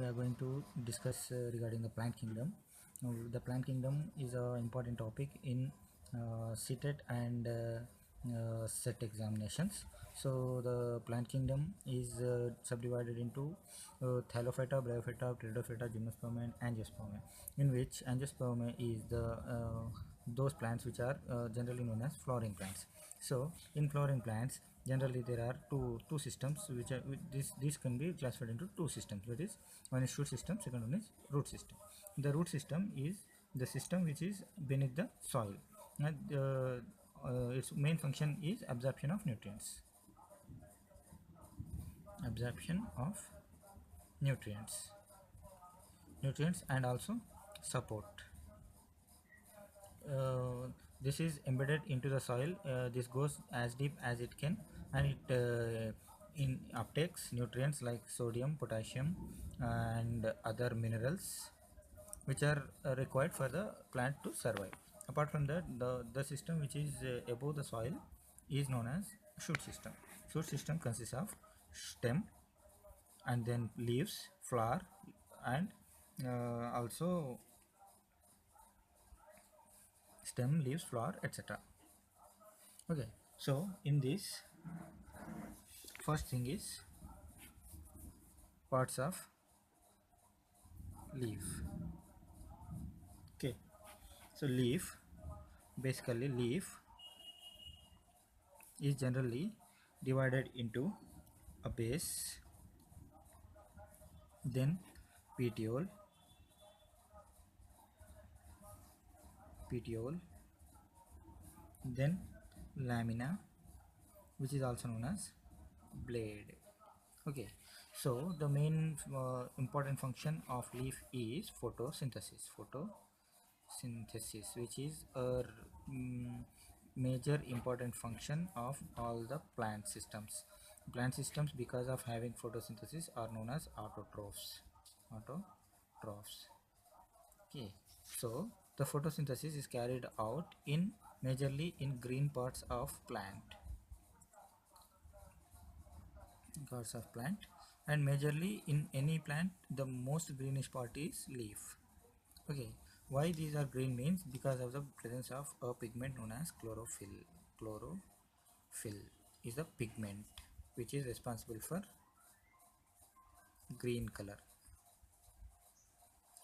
we are going to discuss regarding the plant kingdom. Now, the plant kingdom is an important topic in CTET and SET examinations. So the plant kingdom is subdivided into Thallophyta, Bryophyta, Pteridophyta, Gymnospermae and Angiospermae, in which Angiospermae is the those plants which are generally known as flowering plants. So in flowering plants, generally there are two systems which are this can be classified into two systems, that is, one is shoot system, second one is root system. The root system is the system which is beneath the soil, and its main function is absorption of nutrients and also support. This is embedded into the soil. This goes as deep as it can, and it in uptakes nutrients like sodium, potassium and other minerals which are required for the plant to survive. Apart from that, the system which is above the soil is known as shoot system. Shoot system consists of stem and then leaves, flower and also stem, leaves, flower, etc. Okay, so in this, first thing is parts of leaf. Okay, so basically leaf is generally divided into a base, then petiole, then lamina, which is also known as blade. Okay, so the main important function of leaf is photosynthesis, which is a major important function of all the plant systems. Because of having photosynthesis are known as autotrophs. Okay, so the photosynthesis is carried out in majorly in green parts of plant, and majorly in any plant the most greenish part is leaf. Okay, why these are green means because of the presence of a pigment known as chlorophyll. Chlorophyll is the pigment which is responsible for green color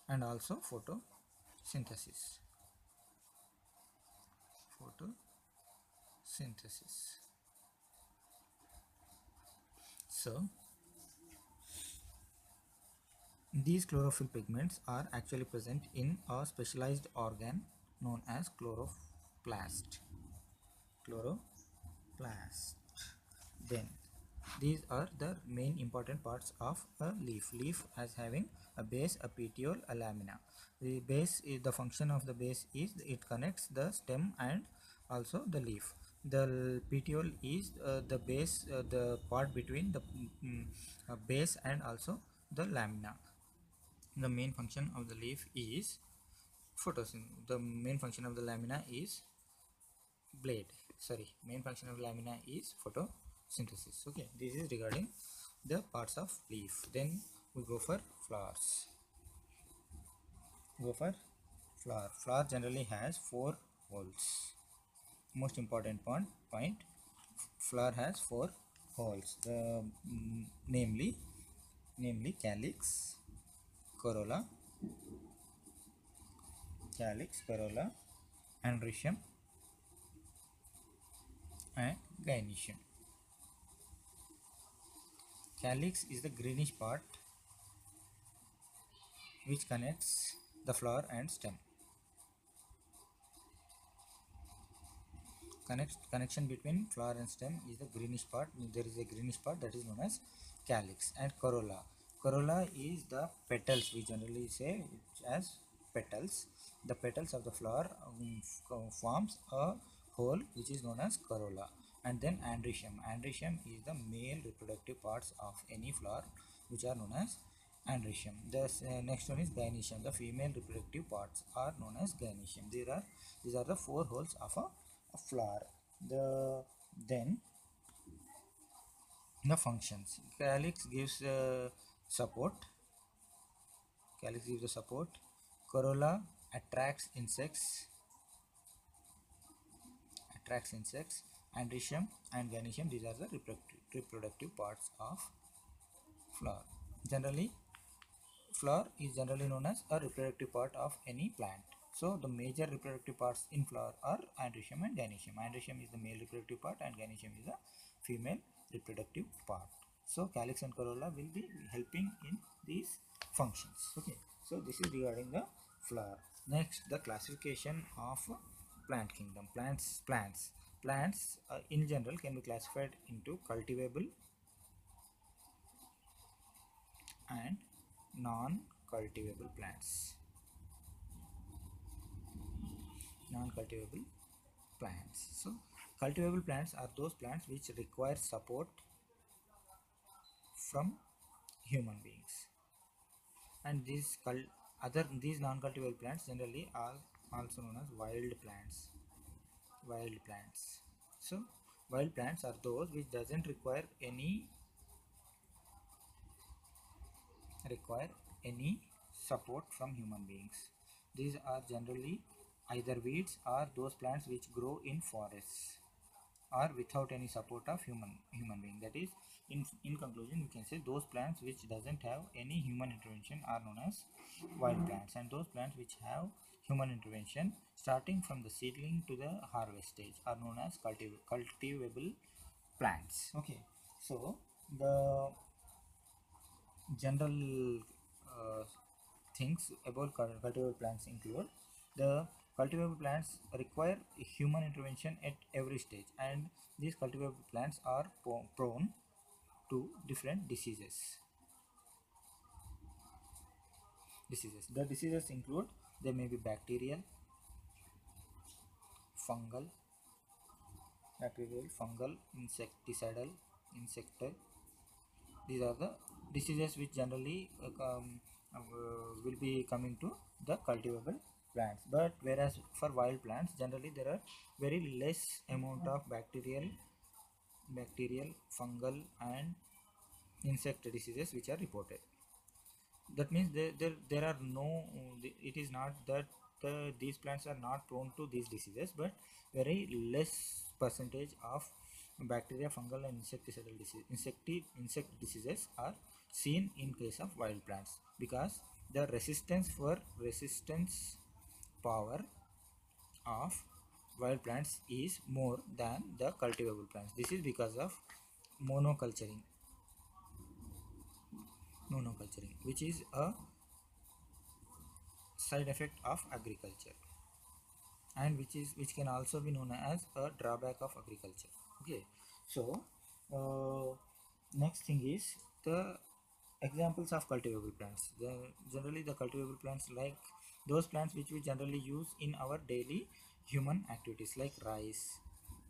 and also photosynthesis. So these chlorophyll pigments are actually present in a specialized organ known as chloroplast. Then these are the main important parts of a leaf. Leaf as having a base, a petiole, a lamina. The base is the function of the base is it connects the stem and also the leaf. The petiole is the base, the part between the base and also the lamina. The main function of the leaf is photosynthesis. The main function of the lamina is main function of lamina is photosynthesis. Okay, this is regarding the parts of leaf. Then we go for flowers. Flower generally has 4 holes. Most important point, flower has 4 holes. The namely calyx, corolla, androecium and gynoecium. Calyx is the greenish part which connects the flower and stem. Connection between flower and stem is the greenish part. There is a greenish part that is known as calyx. And corolla is the petals. We generally say it as petals. The petals of the flower forms a hole which is known as corolla. And then androecium is the male reproductive parts of any flower which are known as androecium. The next one is gynoecium. The female reproductive parts are known as gynoecium. These are the 4 holes of a flower. Then the functions. Calyx gives support Calyx gives the support. Corolla attracts insects. Andrecium and gynoecium, these are the reproductive parts of flower. Generally, flower is generally known as a reproductive part of any plant. So the major reproductive parts in flower are andrecium and gynoecium. Andrecium is the male reproductive part and gynoecium is the female reproductive part. So calyx and corolla will be helping in these functions. Okay, so this is regarding the flower. Next, the classification of plant kingdom. Plants in general can be classified into cultivable and non-cultivable plants. Non-cultivable plants. So cultivable plants are those plants which require support from human beings, and these non-cultivable plants generally are also known as wild plants. Wild plants. So wild plants are those which doesn't require any support from human beings. These are generally either weeds or those plants which grow in forests or without any support of human being. That is, in conclusion, we can say those plants which doesn't have any human intervention are known as wild plants, and those plants which have human intervention starting from the seedling to the harvest stage are known as cultivable plants. Okay, so the general things about cultivable plants include: the cultivable plants require human intervention at every stage, and these cultivable plants are prone to different diseases. The diseases include: they may be bacterial, fungal, insecticidal, insectoid. These are the diseases which generally will be coming to the cultivable plants. But whereas for wild plants, generally there are very less amount of bacterial, fungal, and insect diseases which are reported. That means there are no, it is not that these plants are not prone to these diseases, but very less percentage of bacteria, fungal, and insecticidal disease, insect diseases are seen in case of wild plants, because the resistance power of wild plants is more than the cultivable plants. This is because of monoculturing monoculturing, which is a side effect of agriculture, and which can also be known as a drawback of agriculture. Okay, so uh, next thing is the examples of cultivable plants. Generally the cultivable plants, like those plants which we generally use in our daily human activities, like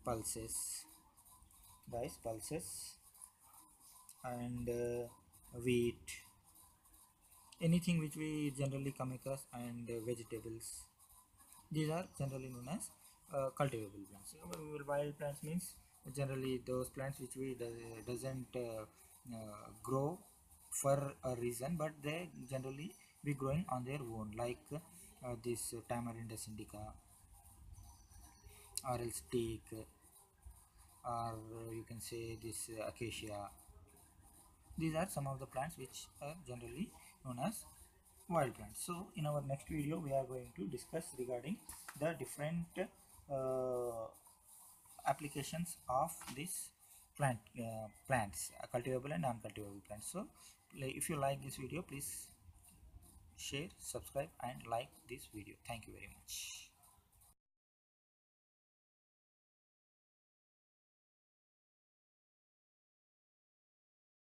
pulses rice pulses, and wheat, anything which we generally come across, and vegetables. These are generally known as cultivable plants. Wild plants means generally those plants which we doesn't grow for a reason, but they generally be growing on their own, like this Tamarindus indica, or else teak, or you can say this acacia. These are some of the plants which are generally known as wild plants. So in our next video we are going to discuss regarding the different uh, applications of this plants, cultivable and non-cultivable plants. So if you like this video, please share, subscribe, and like this video. Thank you very much.